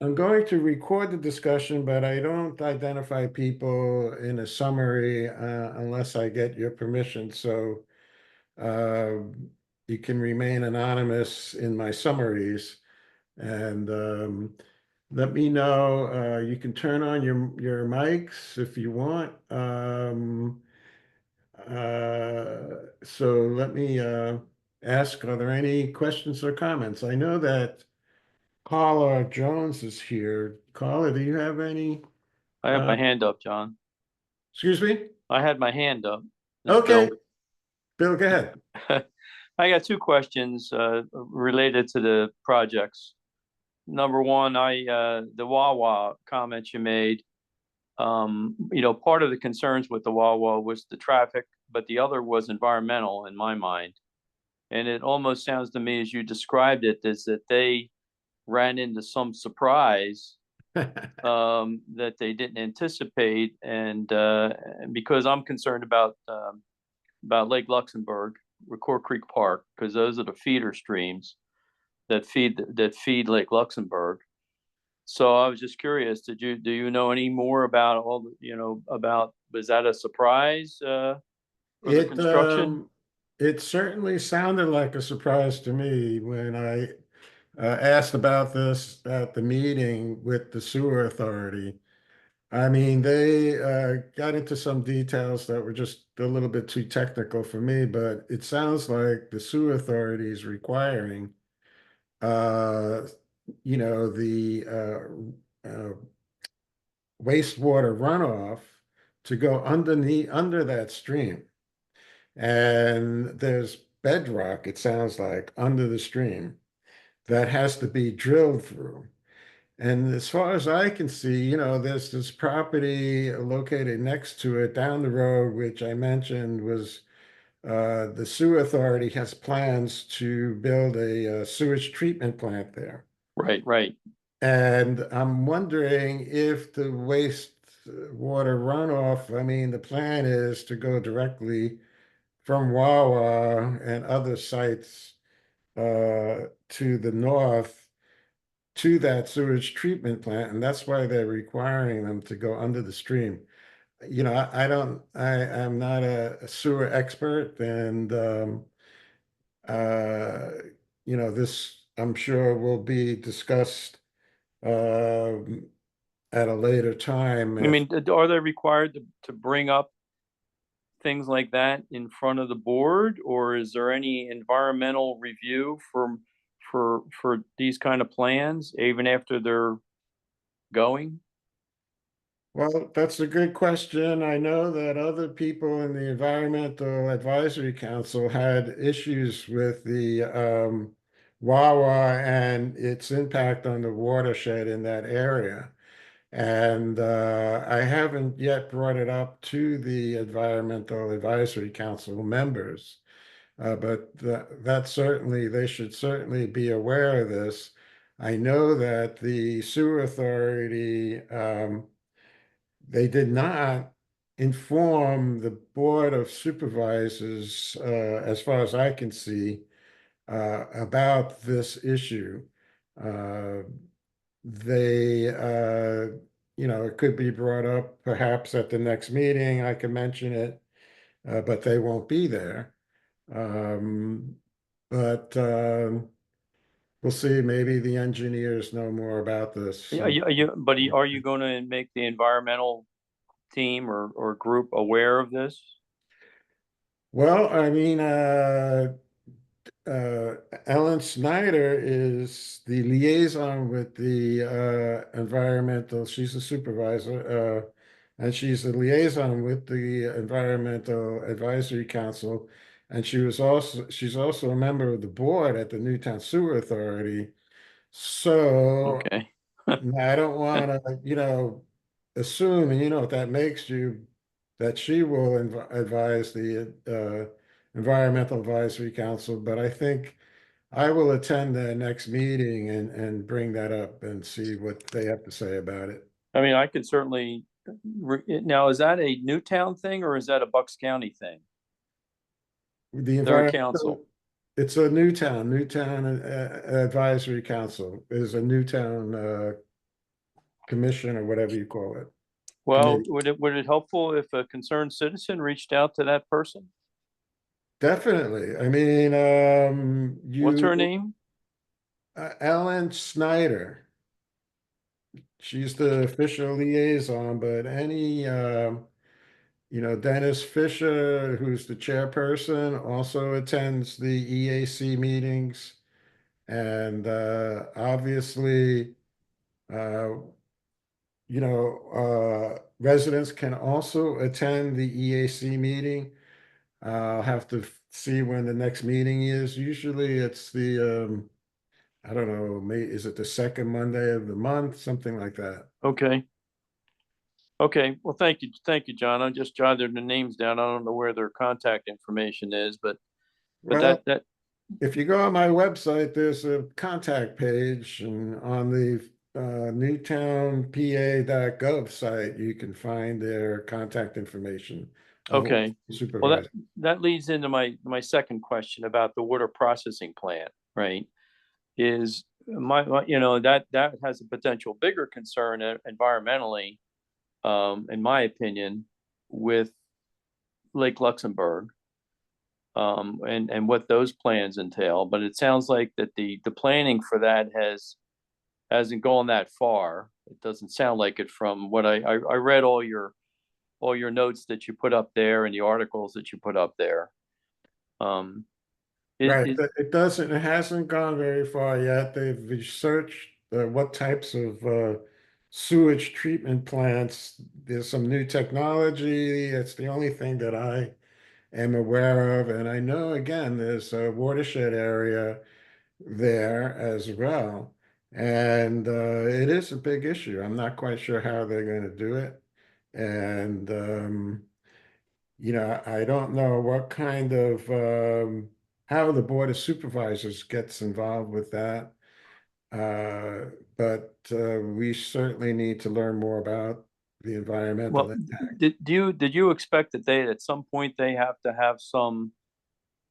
I'm going to record the discussion, but I don't identify people in a summary unless I get your permission. So uh, you can remain anonymous in my summaries. And let me know. You can turn on your mics if you want. So let me ask, are there any questions or comments? I know that Carla Jones is here. Carla, do you have any? I have Uh, my hand up, John. excuse me? I had my hand up. This is Okay, Bill. Bill, go ahead. I got two questions related to the projects. Number one, the Wawa comments you made. Part of the concerns with the Wawa was the traffic, but the other was environmental in my mind. And it almost sounds to me, as you described it, is that they ran into some surprise that they didn't anticipate, and because I'm concerned about Lake Luxembourg, Record Creek Park, because those are the feeder streams that feed Lake Luxembourg. So I was just curious, do you know any more about all the, about, was that a surprise for the It construction? it certainly sounded like a surprise to me when I asked about this at the meeting with the sewer authority. I mean, they got into some details that were just a little bit too technical for me, but it sounds like the sewer authority is requiring, uh, the wastewater runoff to go under that stream. And there's bedrock, it sounds like, under the stream that has to be drilled through. And as far as I can see, there's this property located next to it down the road, which I mentioned was the sewer authority has plans to build a sewage treatment plant there. Right, right. And I'm wondering if the waste water runoff, I mean, the plan is to go directly from Wawa and other sites to the north to that sewage treatment plant, and that's why they're requiring them to go under the stream. I don't, I'm not a sewer expert, and uh, this I'm sure will be discussed um, at a later time. I If mean, are they required to bring up things like that in front of the board, or is there any environmental review for these kind of plans, even after they're going? Well, that's a good question. I know that other people in the Environmental Advisory Council had issues with the Wawa and its impact on the watershed in that area. And I haven't yet brought it up to the Environmental Advisory Council members, but that certainly, they should certainly be aware of this. I know that the sewer authority, they did not inform the Board of Supervisors, as far as I can see, about this issue. Uh, they, it could be brought up perhaps at the next meeting. I can mention it, but they won't be there. Um, but we'll see. Maybe the engineers know more about this. Are you going to make the environmental team or group aware of this? Well, I mean, uh, Ellen Snyder is the liaison with the environmental, she's a supervisor, and she's the liaison with the Environmental Advisory Council. And she's also a member of the board at the Newtown Sewer Authority. So Okay. I don't want to, assume, and you know what that makes you, that she will advise the Environmental Advisory Council, but I think I will attend the next meeting and bring that up and see what they have to say about it. I mean, I could certainly. Now, is that a Newtown thing or is that a Bucks County thing? The Their council. environmental, it's a Newtown Advisory Council is a Newtown commission or whatever you call it. Well, Committee. would it helpful if a concerned citizen reached out to that person? Definitely. I mean, What's you, her name? Ellen Snyder, she's the official liaison, but any, Dennis Fisher, who's the chairperson, also attends the EAC meetings. And obviously, uh, residents can also attend the EAC meeting. I'll have to see when the next meeting is. Usually it's I don't know, is it the second Monday of the month, something like that. Okay. Okay. Well, thank you, John. I just jotted the names down. I don't know where their contact information is, but Well, that if you go on my website, there's a contact page, and on the newtownpa.gov site, you can find their contact information of all okay. Well, supervisors. that leads into my second question about the water processing plant, right? Is that has a potential bigger concern environmentally, in my opinion, with Lake Luxembourg, and what those plans entail. But it sounds like that the planning for that hasn't gone that far. It doesn't sound like it from what I read all your notes that you put up there and the articles that you put up there. Um, Right. it It hasn't gone very far yet. They've researched what types of sewage treatment plants. There's some new technology. It's the only thing that I am aware of. And I know, again, there's a watershed area there as well. And it is a big issue. I'm not quite sure how they're going to do it. And, I don't know what kind of, how the Board of Supervisors gets involved with that. But we certainly need to learn more about the environmental Well, impact. did you expect that they at some point they have to have some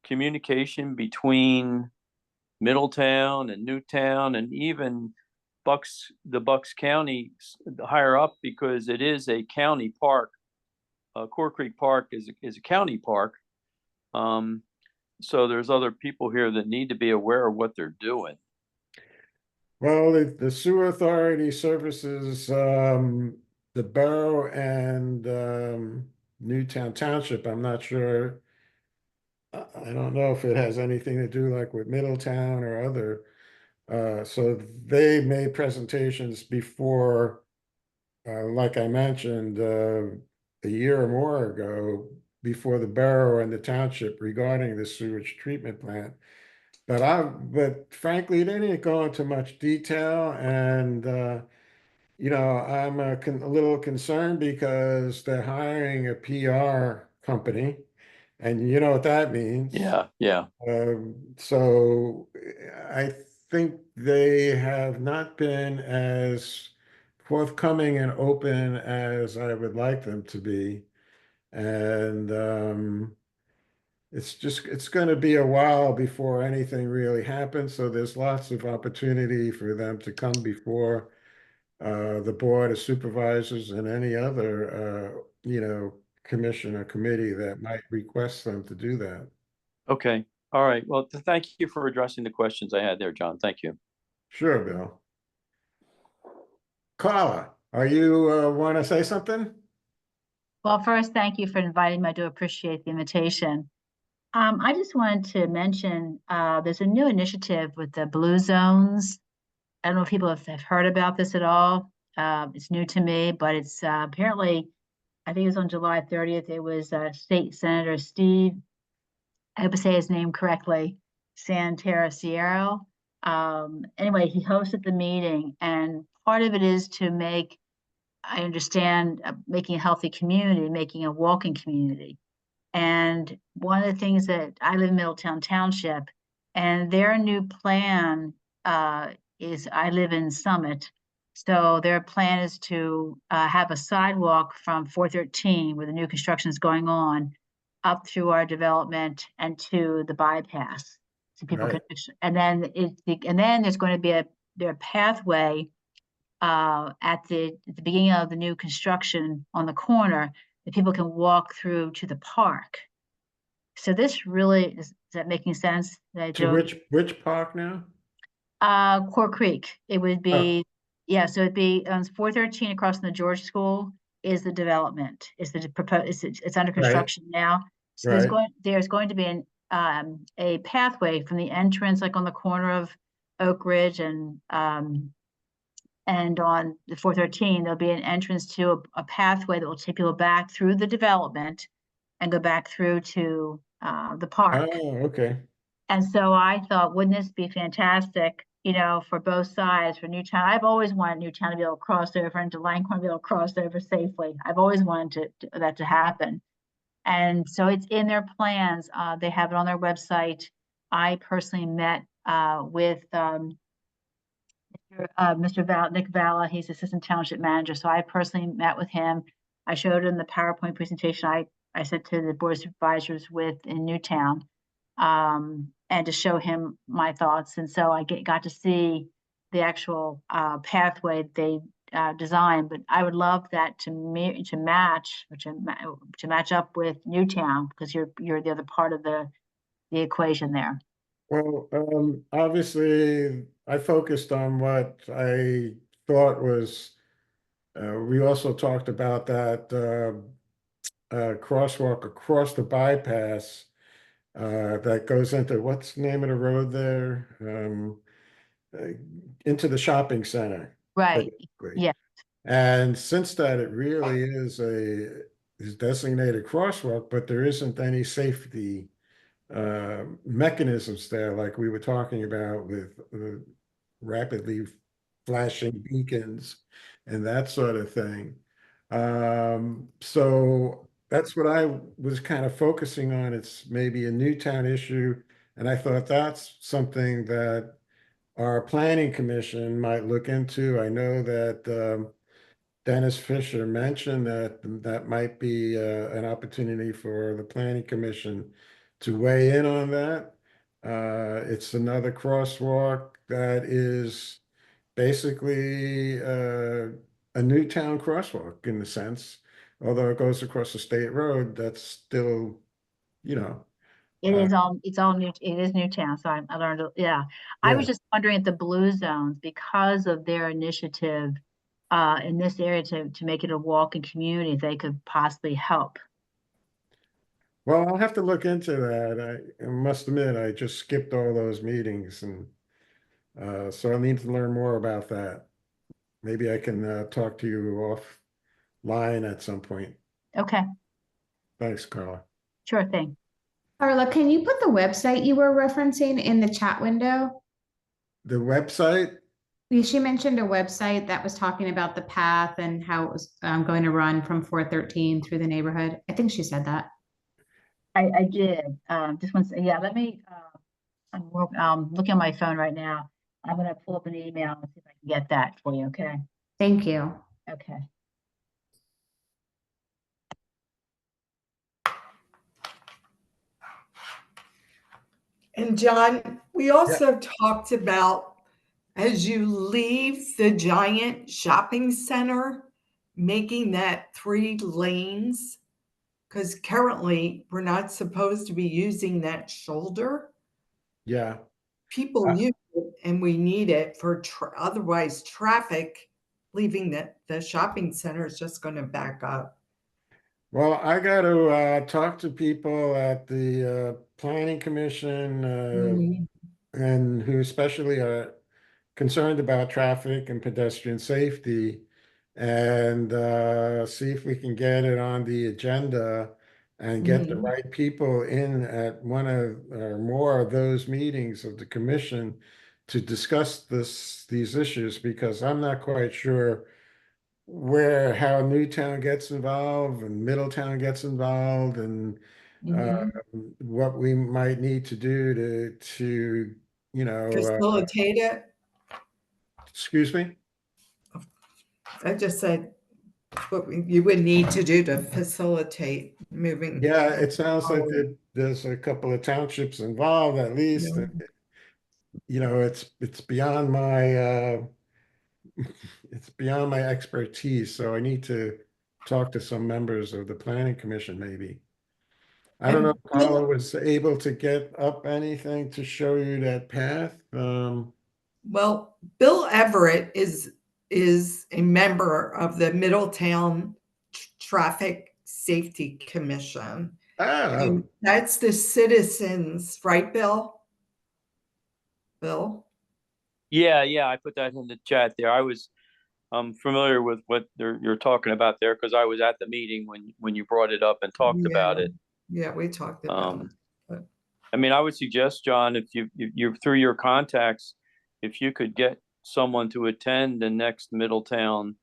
communication between Middletown and Newtown and even the Bucks County higher up, because it is a county park. Core Creek Park is a county park. Um, so there's other people here that need to be aware of what they're doing. Well, the sewer authority services the borough and Newtown Township. I'm not sure. I don't know if it has anything to do like with Middletown or other. So they made presentations before, like I mentioned, a year or more ago, before the borough and the township regarding the sewage treatment plant. But frankly, they didn't go into much detail, and I'm a little concerned because they're hiring a PR company, and you know what that means. Yeah, yeah. So I think they have not been as forthcoming and open as I would like them to be. And it's going to be a while before anything really happens. So there's lots of opportunity for them to come before the Board of Supervisors and any other, commission or committee that might request them to do that. Okay. All right. Well, thank you for addressing the questions I had there, John. Thank you. Sure, Bill. Carla, are you want to say something? Well, first, thank you for inviting me. I do appreciate the invitation. I just wanted to mention there's a new initiative with the blue zones. I don't know if people have heard about this at all. It's new to me, but it's apparently, I think it was on July 30th. It was State Senator Steve, I hope I say his name correctly, Santara Sierra. Anyway, he hosted the meeting, and part of it is to make, I understand, making a healthy community, making a walking community. And one of the things that I live in Middletown Township, and their new plan is I live in Summit. So their plan is to have a sidewalk from 413, where the new construction is going on, up through our development and to the bypass. So people Right. can, and then there's going to be their pathway at the beginning of the new construction on the corner, that people can walk through to the park. So this really is that making sense? To which park now? Core Creek. It would Oh, be, yeah, so it'd be 413 across from the George School is the development, is the proposed, it's under right, construction now. So right. there's going to be a pathway from the entrance, like on the corner of Oak Ridge and on the 413, there'll be an entrance to a pathway that will take people back through the development and go back through to the park. Oh, okay. And so I thought, wouldn't this be fantastic, for both sides, for Newtown? I've always wanted Newtown to be able to cross over and Delancorn to be able to cross over safely. I've always wanted that to happen. And so it's in their plans. They have it on their website. I personally met with Mr. Nick Valla. He's assistant township manager. So I personally met with him. I showed him the PowerPoint presentation I sent to the board of supervisors in Newtown, and to show him my thoughts. And so I got to see the actual pathway they designed. But I would love that to match up with Newtown, because you're the other part of the equation there. Well, obviously, I focused on what I thought was. We also talked about that crosswalk across the bypass that goes into, what's the name of the road there? Uh, into the shopping center, Right. basically. Yeah. And since that, it really is designated crosswalk, but there isn't any safety mechanisms there, like we were talking about with rapidly flashing beacons and that sort of thing. So that's what I was kind of focusing on. It's maybe a Newtown issue, and I thought that's something that our planning commission might look into. I know that Dennis Fisher mentioned that that might be an opportunity for the planning commission to weigh in on that. It's another crosswalk that is basically a new town crosswalk in a sense. Although it goes across a state road, that's still, you know, uh, It's all new. It is Newtown. So I learned, yeah. I was yeah. just wondering if the Blue Zones, because of their initiative in this area to make it a walking community, if they could possibly help. Well, I'll have to look into that. I must admit, I just skipped all those meetings, and so I need to learn more about that. Maybe I can talk to you offline at some point. Okay, Thanks, Carla. sure thing. Carla, can you put the website you were referencing in the chat window? The website? She mentioned a website that was talking about the path and how it was going to run from 413 through the neighborhood. I think she said that. I did. Just want to say, yeah, let me, I'm looking on my phone right now. I'm gonna pull up an email and see if I can get that for you, okay? Thank you. Okay. And John, we also talked about, as you leave the giant shopping center, making that 3 lanes, because currently we're not supposed to be using that shoulder. Yeah. People use it and we need it for otherwise traffic leaving the shopping center is just going to back up. Well, I got to talk to people at the planning commission Mhm. and who especially are concerned about traffic and pedestrian safety, and see if we can get it on the agenda and get the Mhm. right people in at one of or more of those meetings of the commission to discuss these issues, because I'm not quite sure how Newtown gets involved and Middletown gets involved, and Mhm. what we might need to do to Facilitate it. excuse me. I just said what you would need to do to facilitate moving. Yeah, it sounds like forward. there's a couple of townships involved at least. Yeah. It's beyond my it's beyond my expertise, so I need to talk to some members of the planning commission, maybe. I don't know And if Paula was able to get up anything to show you that path. Well, Bill Everett is a member of the Middletown Traffic Safety Commission. Oh, And that's the citizens, right, Bill? Bill? Yeah, I put that in the chat there. I was familiar with what you're talking about there because I was at the meeting when you brought it up and talked about it. Yeah, we talked about it. but- I mean, I would suggest, John, if you're through your contacts, if you could get someone to attend the next Middletown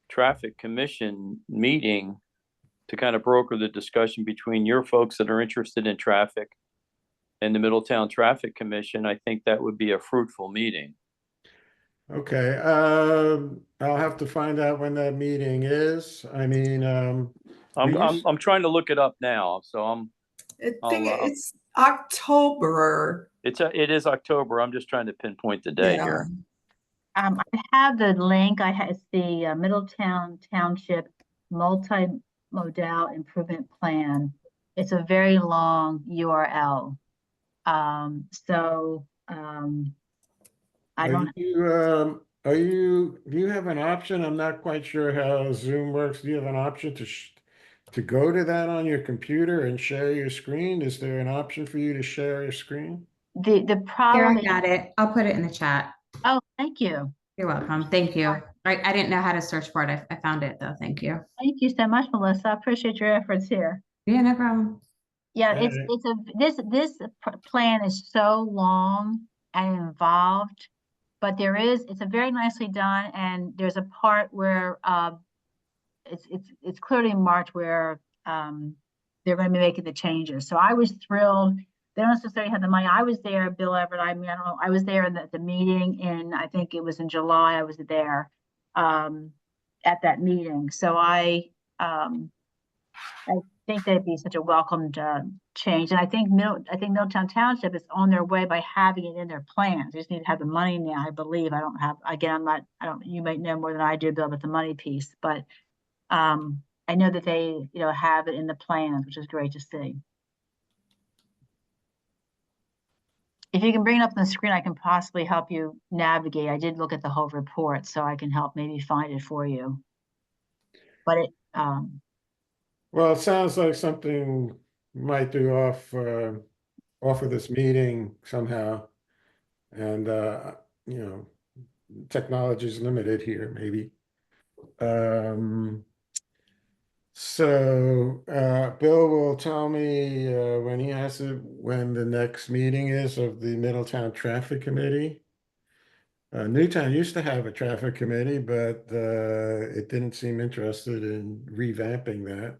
Traffic Commission meeting to kind of broker the discussion between your folks that are interested in traffic and the Middletown Traffic Commission, I think that would be a fruitful meeting. okay. I'll have to find out when that meeting is. I mean, I'm trying to look it up now, so I think it's October. it is October. I'm just trying to pinpoint the day Yeah. here. I have the link. It's the Middletown Township Multimodal Improvement Plan. It's a very long URL. I don't. Do you have an option? I'm not quite sure how Zoom works. Do you have an option to go to that on your computer and share your screen? Is there an option for you to share your screen? The Here, problem I got it. I'll put it in the chat. Oh, thank you. You're welcome. Thank you. I didn't know how to search for it. I found it though. Thank you. Thank you so much, Melissa. I appreciate your efforts here. Yeah, no problem. Yeah, Alright. this plan is so long and involved, but it's a very nicely done, and there's a part where it's clearly marked where they're going to be making the changes. So I was thrilled. They don't necessarily have the money. I was there, Bill Everett. I mean, I don't know. I was there in the meeting I think it was in July. I was there at that meeting. So I think that'd be such a welcomed change. And I think Middletown Township is on their way by having it in their plans. They just need to have the money now, I believe. You might know more than I do, Bill, about the money piece, but I know that they, have it in the plans, which is great to see. If you can bring it up on the screen, I can possibly help you navigate. I did look at the whole report, so I can help maybe find it for you. But Well, it sounds like something we might do off of this meeting somehow. And technology is limited here, maybe. So Bill will tell me when the next meeting is of the Middletown Traffic Committee. Newtown used to have a traffic committee, but it didn't seem interested in revamping that.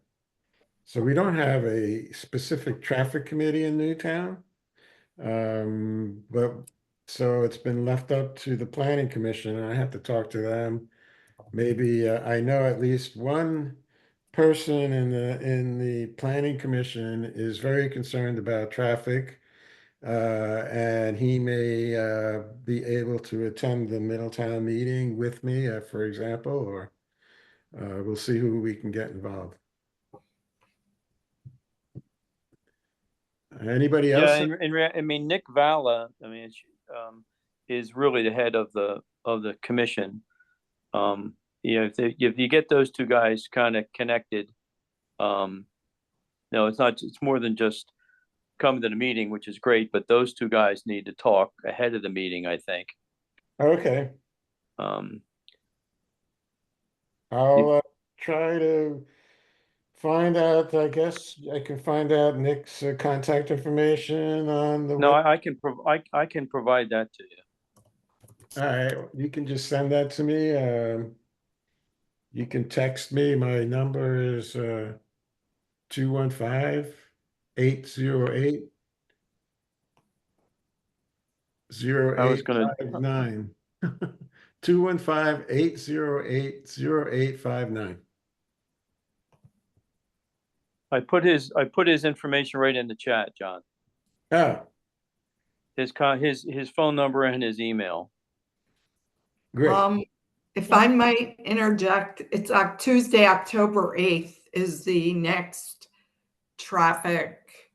So we don't have a specific traffic committee in Newtown. But so it's been left up to the planning commission, and I have to talk to them. Maybe I know at least one person in the planning commission is very concerned about traffic, and he may be able to attend the Middletown meeting with me, for example, or we'll see who we can get involved. Anybody else? Yeah, I mean, Nick Valla, I mean, is really the head of the commission. If you get those two guys kind of connected, it's more than just coming to the meeting, which is great, but those two guys need to talk ahead of the meeting, I think. Okay. I'll try to find out. I guess I can find out Nick's contact information on the. No, I can provide that to you. All right, you can just send that to me. You can text me. My number is 215-808-0859. 215-808-0859. I put his information right in the chat, John. Ah, His phone number and his email. great. If Yeah. I might interject, it's Tuesday, October 8th is the next traffic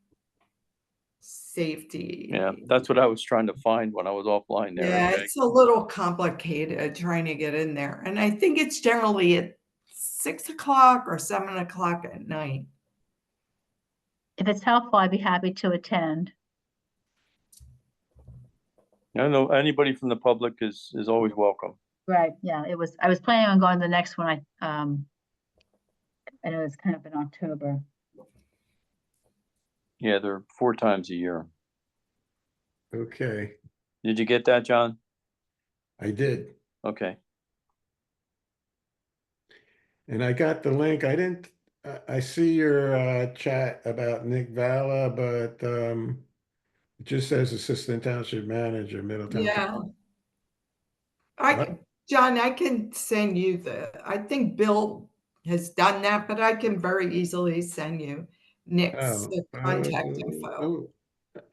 safety. Yeah, that's what I was trying to find when I was offline there. Yeah, Okay. it's a little complicated trying to get in there. And I think it's generally at 6 o'clock or 7 o'clock at night. If it's helpful, I'd be happy to attend. I don't know, anybody from the public is always welcome. Right, yeah, I was planning on going to the next one. I know it's kind of in October. Yeah, they're 4 times a year. Okay, Did you get that, John? I did. Okay. And I got the link. I didn't, I see your chat about Nick Valla, but it just says Assistant Township Manager, Middletown. Yeah. What? John, I can send you I think Bill has done that, but I can very easily send you Nick's contact info. Oh,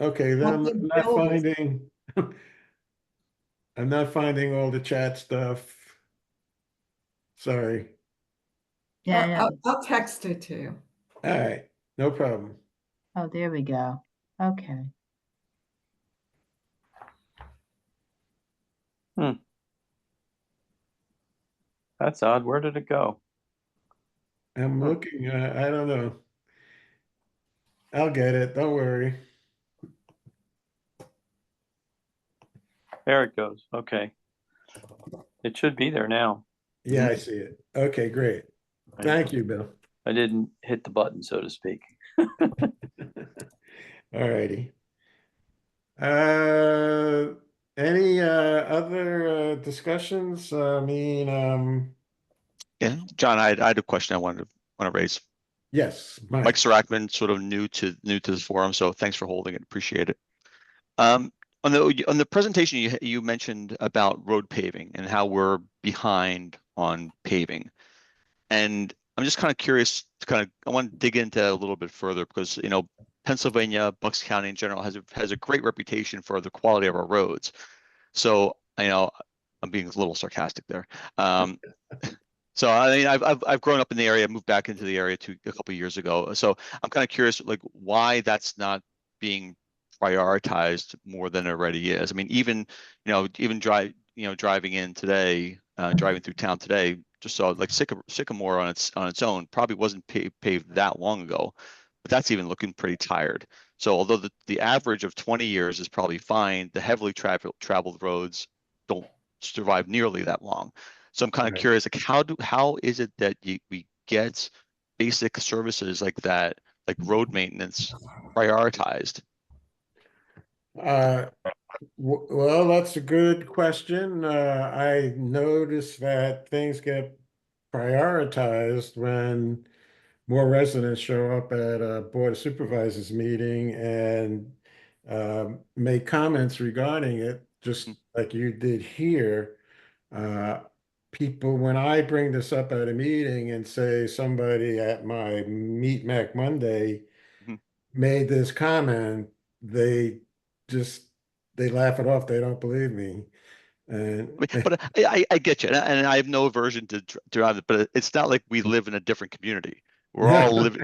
okay, then I'm Something not Bill was- finding, I'm not finding all the chat stuff. Sorry. Yeah, yeah. I'll text it to you. All right, no problem. Oh, there we go. Okay. That's odd. Where did it go? I'm looking, I don't know. I'll get it, don't worry. There it goes. Okay. It should be there now. Yeah, I see it. Okay, great. Thank you, Bill. I didn't hit the button, so to speak. All righty. Any other discussions? I mean, Yeah, John, I had a question I want to raise. yes, Mike Mike. Sarackman, sort of new to this forum, so thanks for holding it. Appreciate it. On the presentation, you mentioned about road paving and how we're behind on paving, and I'm just kind of curious to I want to dig into a little bit further because Pennsylvania, Bucks County in general has a great reputation for the quality of our roads. So I'm being a little sarcastic there. So I mean, I've grown up in the area, moved back into the area a couple of years ago. So I'm kind of curious, like why that's not being prioritized more than it already is. I mean, even driving in today, driving through town today, just saw like Sycamore on its own probably wasn't paved that long ago, but that's even looking pretty tired. So although the average of 20 years is probably fine, the heavily traveled roads don't survive nearly that long. So I'm kind of Right. curious, like how is it that we get basic services like that, like road maintenance, prioritized? Well, that's a good question. I noticed that things get prioritized when more residents show up at a Board of Supervisors meeting and make comments regarding it, just like you did here. People, when I bring this up at a meeting and say somebody at my Meet Mack Monday Mhm. made this comment, they just they laugh it off. They don't believe me. And But I get you, and I have no aversion to drive it, but it's not like we live in a different community. We're all living,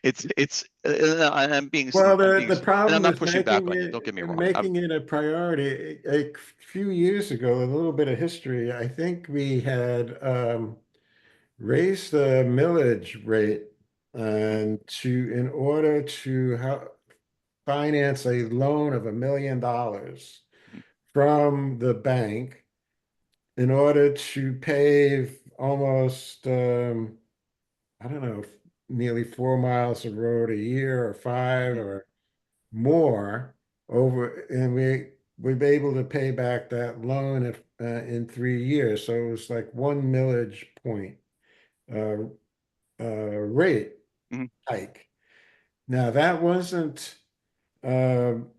it's. I'm being, well, and the problem I'm not is pushing back on you. Don't get me wrong. making it a priority. A few years ago, a little bit of history, I think we had raised the millage rate and in order to finance a loan of $1 million from the bank in order to pave almost I don't know, nearly 4 miles of road a year or 5 or more over, and we've been able to pay back that loan in 3 years. So it was like 1 millage point uh, rate Mhm. hike. Now that wasn't, um,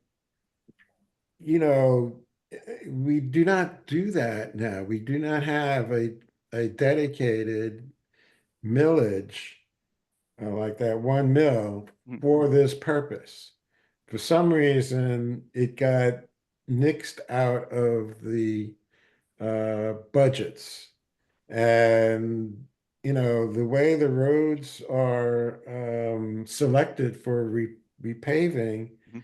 we do not do that now. We do not have a dedicated millage like that 1 mil Mhm. for this purpose. For some reason, it got nixed out of the budgets. And, the way the roads are selected for repaving Mhm.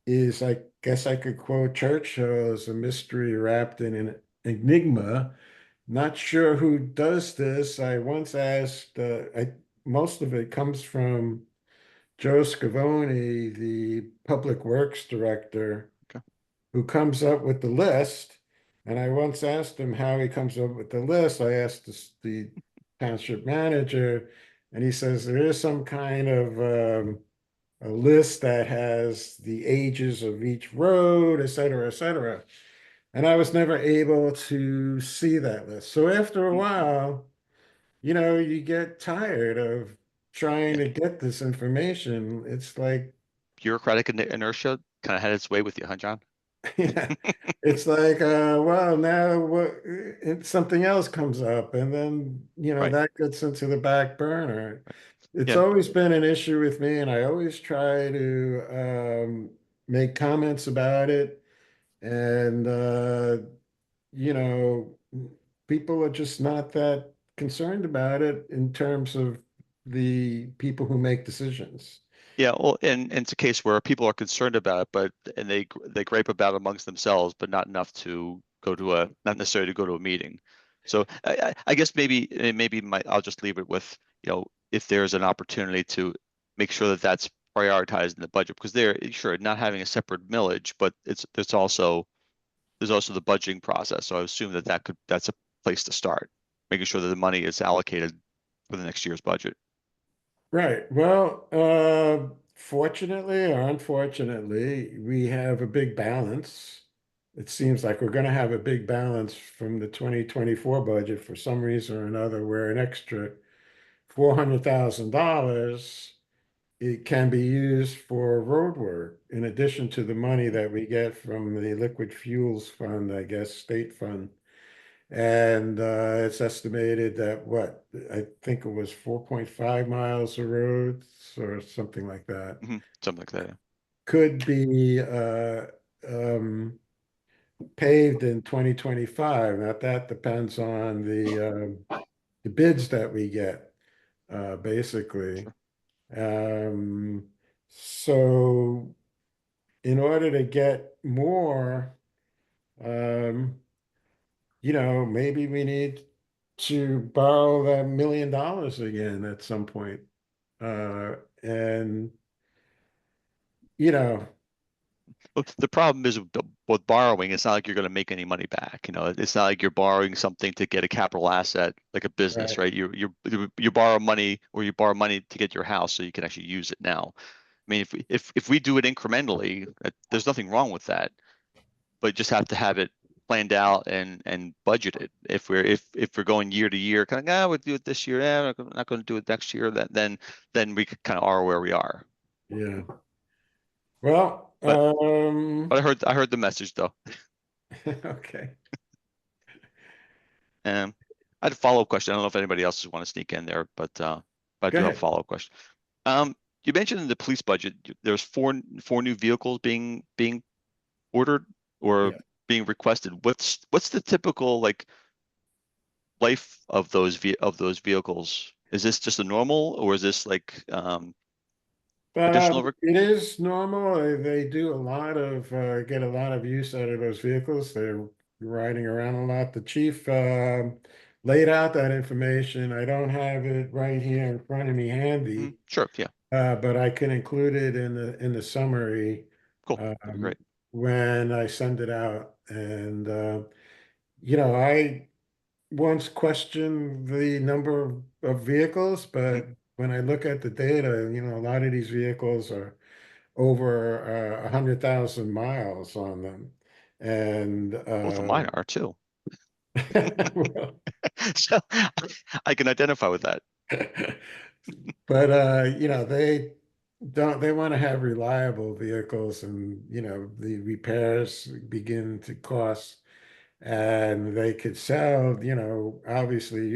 is, I guess I could quote Churchill, as a mystery wrapped in an enigma. Not sure who does this. I once asked, most of it comes from Joe Scavone, the Public Works Director, Okay. who comes up with the list. And I once asked him how he comes up with the list. I asked the township manager, and he says there is some kind of a list that has the ages of each road, et cetera, et cetera. And I was never able to see that list. So after a Mm. while, you get tired of trying Yeah. to get this information. It's like, Bureaucratic inertia kind of had its way with you, huh, John? yeah, it's like, well, now something else comes up, and then, Right. that gets into the back burner. It's Yeah. always been an issue with me, and I always try to make comments about it. And, you know, people are just not that concerned about it in terms of the people who make decisions. Yeah, well, and it's a case where people are concerned about it, but and they gripe about it amongst themselves, but not enough to go to not necessarily to go to a meeting. So I guess maybe I'll just leave it with, if there's an opportunity to make sure that that's prioritized in the budget, because they're sure not having a separate millage, but there's also the budgeting process. So I assume that's a place to start, making sure that the money is allocated for the next year's budget. Right. Well, fortunately or unfortunately, we have a big balance. It seems like we're going to have a big balance from the 2024 budget for some reason or another, where an extra $400,000, it can be used for road work in addition to the money that we get from the liquid fuels fund, I guess, state fund. And it's estimated that I think it was 4.5 miles of roads or something like that Something like that. Yeah. could be um, paved in 2025. Now that depends on the bids that we get, basically. Sure. Um, so in order to get more, um, maybe we need to borrow that $1 million again at some point. And, you know, Well, the problem is with borrowing, it's not like you're going to make any money back. It's not like you're borrowing something to get a capital asset like a business, right, right? You borrow money, or you borrow money to get your house so you can actually use it now. I mean, if we do it incrementally, there's nothing wrong with that, but just have to have it planned out and budgeted. If we're going year to year, kind of, we'll do it this year, we're not going to do it next year, then we kind of are where we are. yeah. Well, But I heard the message though. okay. I had a follow-up question. I don't know if anybody else want to sneak in there, but I Go do have a ahead. follow-up question. You mentioned in the police budget there's four new vehicles being ordered or Yeah. being requested. What's the typical life of those vehicles? Is this just a normal, or is this additional? It is normal. They do get a lot of use out of those vehicles. They're riding around a lot. The chief laid out that information. I don't have it right here in front of me handy, Sure, yeah, but I can include it in the summary cool, that'd be um, great. when I send it out. And I once questioned the number of vehicles, Mhm. but when I look at the data, a lot of these vehicles are over 100,000 miles on them. And Both of mine are too, well, so I can identify with that. but they want to have reliable vehicles, and the repairs begin to cost, and they could sell, obviously,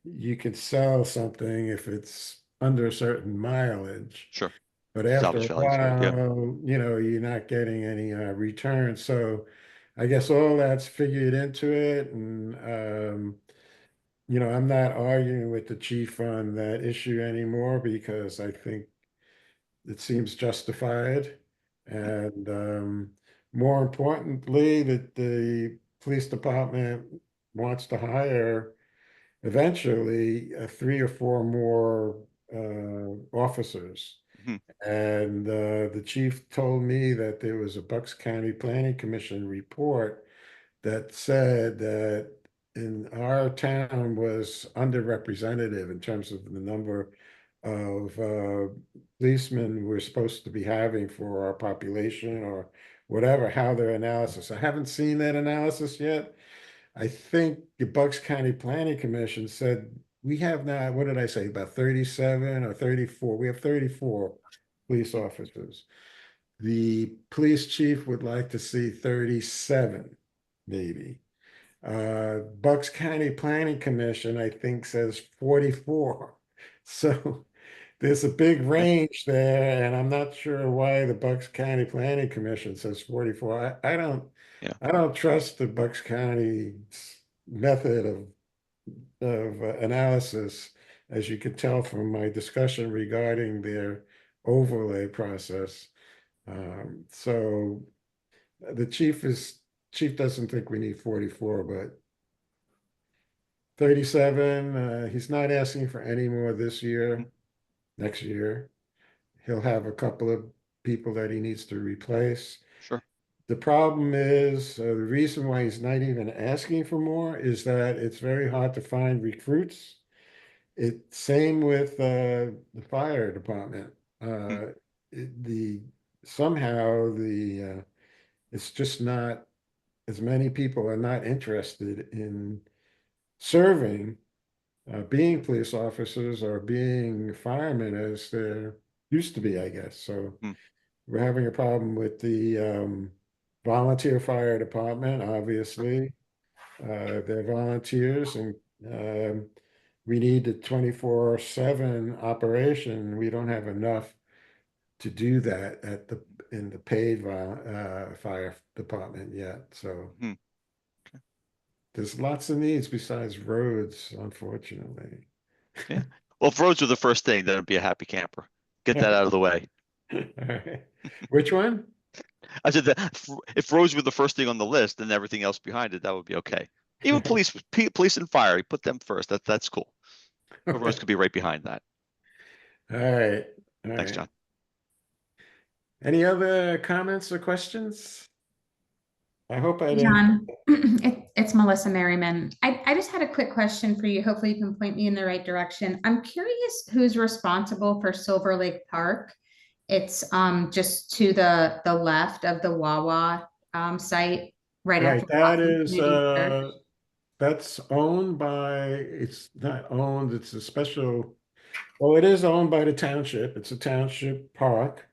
you could sell something if it's under a certain mileage. Sure, But after salvage a values, right? Yeah. while, you're not getting any return. So I guess all that's figured into it. And I'm not arguing with the chief on that issue anymore because I think it seems justified. And more importantly, that the police department wants to hire eventually 3 or 4 more officers. Mhm. And the chief told me that there was a Bucks County Planning Commission report that said that in our town was underrepresented in terms of the number of policemen we're supposed to be having for our population or whatever, how their analysis. I haven't seen that analysis yet. I think the Bucks County Planning Commission said we have now, what did I say, about 37 or 34? We have 34 police officers. The police chief would like to see 37, maybe. Bucks County Planning Commission, I think, says 44. So there's a big range there, and I'm not sure why the Bucks County Planning Commission says 44. Yeah. I don't trust the Bucks County method of analysis, as you can tell from my discussion regarding their overlay process. So the chief doesn't think we need 44, but 37, he's not asking for any more this year. Next year, he'll have a couple of people that he needs to replace. Sure. The problem is, the reason why he's not even asking for more is that it's very hard to find recruits. Same with the fire department. Somehow it's just not, as many people are not interested in serving, being police officers or being firemen as there used to be, I guess. So Hmm. we're having a problem with the volunteer fire department, obviously. They're volunteers, and we need a 24/7 operation. We don't have enough to do that in the paid fire department yet. So Hmm. there's lots of needs besides roads, unfortunately. Yeah. Well, if roads were the first thing, then it'd be a happy camper. Get that out of the way. All right. Which one? I said that if roads were the first thing on the list, then everything else behind it, that would be okay. Even police and fire, you put them first. That's cool. But roads could be right behind that. All right. All Thanks, right. John. Any other comments or questions? I hope I didn't. John, it's Melissa Merriman. I just had a quick question for you. Hopefully you can point me in the right direction. I'm curious who's responsible for Silver Lake Park. It's just to the left of the Wawa site, right Right, after that Boston is Community Church. that's owned by, it's not owned, it's a special, well, it is owned by the township. It's a township park.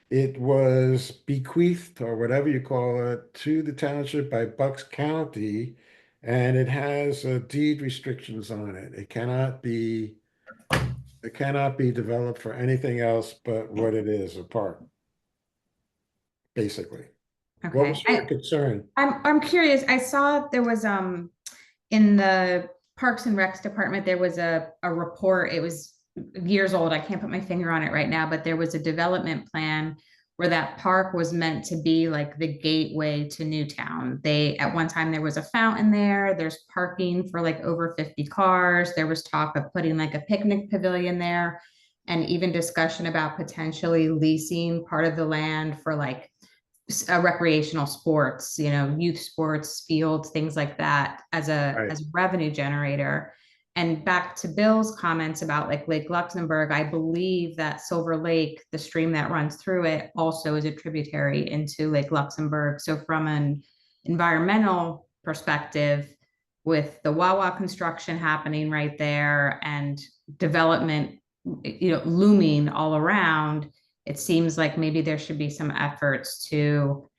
It was bequeathed, or whatever you call it, to the township by Bucks County, and it has deed restrictions on it. It cannot be developed for anything else but what it is, a park, basically. What Okay. was your concern? I'm curious. I saw there was in the Parks and Recs department, there was a report. It was years old. I can't put my finger on it right now, but there was a development plan where that park was meant to be like the gateway to Newtown. At one time there was a fountain there. There's parking for like over 50 cars. There was talk of putting like a picnic pavilion there, and even discussion about potentially leasing part of the land for like recreational sports, youth sports, fields, things like that as a Right. revenue generator. And back to Bill's comments about like Lake Luxembourg, I believe that Silver Lake, the stream that runs through it, also is a tributary into Lake Luxembourg. So from an environmental perspective, with the Wawa construction happening right there and development, looming all around, it seems like maybe there should be some efforts to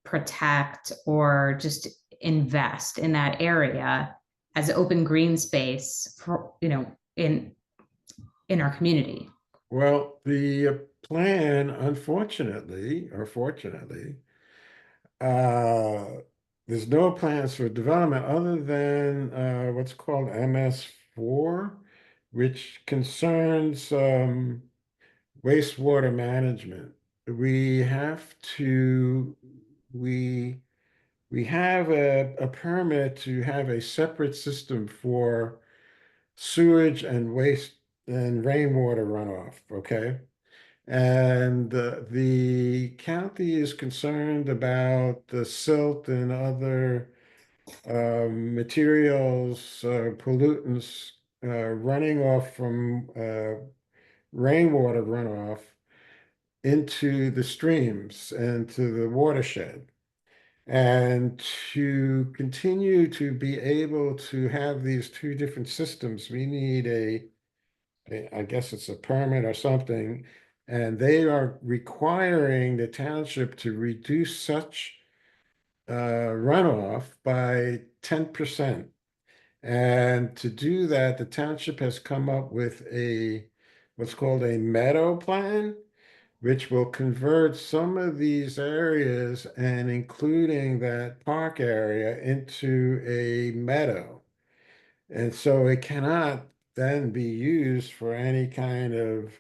protect or just invest in that area as open green space for, in our community. Well, the plan, unfortunately or fortunately, uh, there's no plans for development other than what's called MS4, which concerns wastewater management. We have to, we we have a permit to have a separate system for sewage and waste and rainwater runoff, okay? And the county is concerned about the silt and other materials, pollutants running off from rainwater runoff into the streams and to the watershed. And to continue to be able to have these two different systems, we need I guess it's a permit or something, and they are requiring the township to reduce such runoff by 10%. And to do that, the township has come up with what's called a meadow plan, which will convert some of these areas and including that park area into a meadow. And so it cannot then be used for any kind of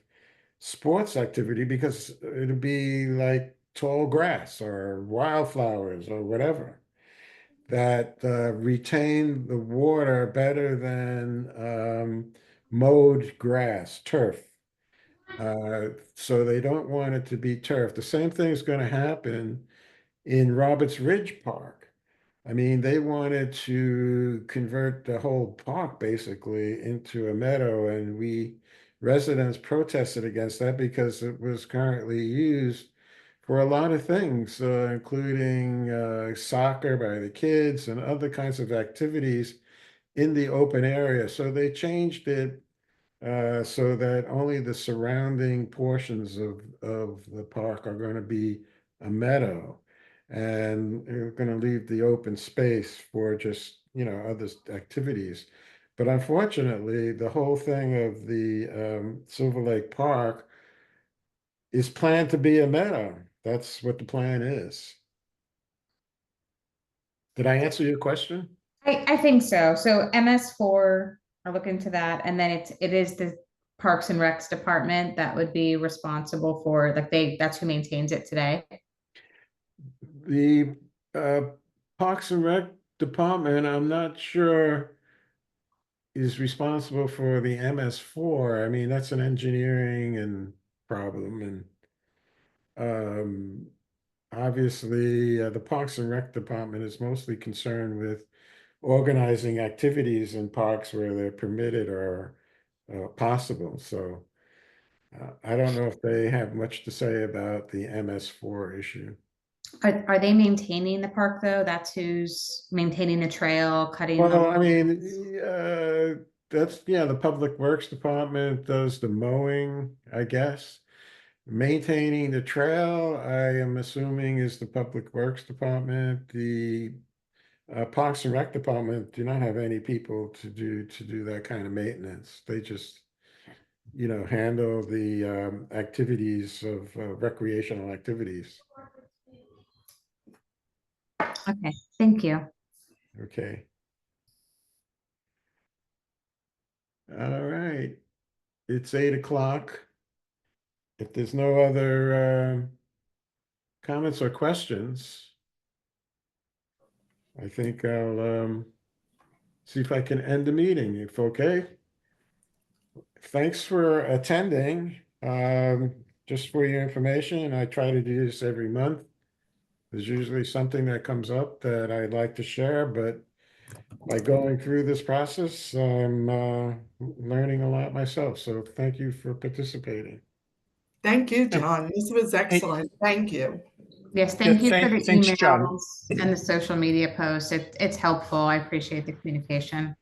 sports activity because it'll be like tall grass or wildflowers or whatever that retain the water better than mowed grass, turf. So they don't want it to be turf. The same thing is going to happen in Roberts Ridge Park. I mean, they wanted to convert the whole park basically into a meadow, and residents protested against that because it was currently used for a lot of things, including soccer by the kids and other kinds of activities in the open area. So they changed it so that only the surrounding portions of the park are going to be a meadow. And we're going to leave the open space for just, other activities. But unfortunately, the whole thing of the Silver Lake Park is planned to be a meadow. That's what the plan is. Did I answer your question? I think so. So MS4, I'll look into that. And then it is the Parks and Recs department that would be responsible for, like that's who maintains it today. The Parks and Rec department, I'm not sure is responsible for the MS4. I mean, that's an engineering and problem, and obviously the Parks and Rec department is mostly concerned with organizing activities in parks where they're permitted or possible. So I don't know if they have much to say about the MS4 issue. Are they maintaining the park though? That's who's maintaining the trail, cutting the Well, I mean, lawns? the Public Works Department does the mowing, I guess. Maintaining the trail, I am assuming is the Public Works Department. The Parks and Rec Department do not have any people to do that kind of maintenance. They just, handle the activities of recreational activities. Okay, thank you. Okay. All right. It's 8 o'clock. If there's no other comments or questions, I think I'll see if I can end the meeting, if okay. Thanks for attending. Just for your information, I try to do this every month. There's usually something that comes up that I'd like to share, but by going through this process, I'm learning a lot myself. So thank you for participating. Thank you, John. This was excellent. Thank you. Yes, thank you for the thanks, John. emails and the social media posts. It's helpful. I appreciate the communication.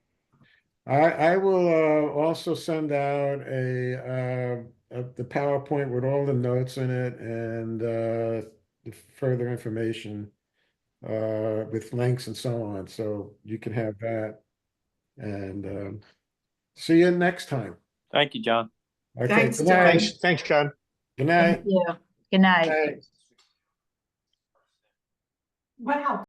I will also send out the PowerPoint with all the notes in it and the further information with links and so on. So you can have that. And see you next time. Thank you, John. Okay, Thanks, good night. John. Thanks, John. Good night. Thank you. Good night. Night. Wow.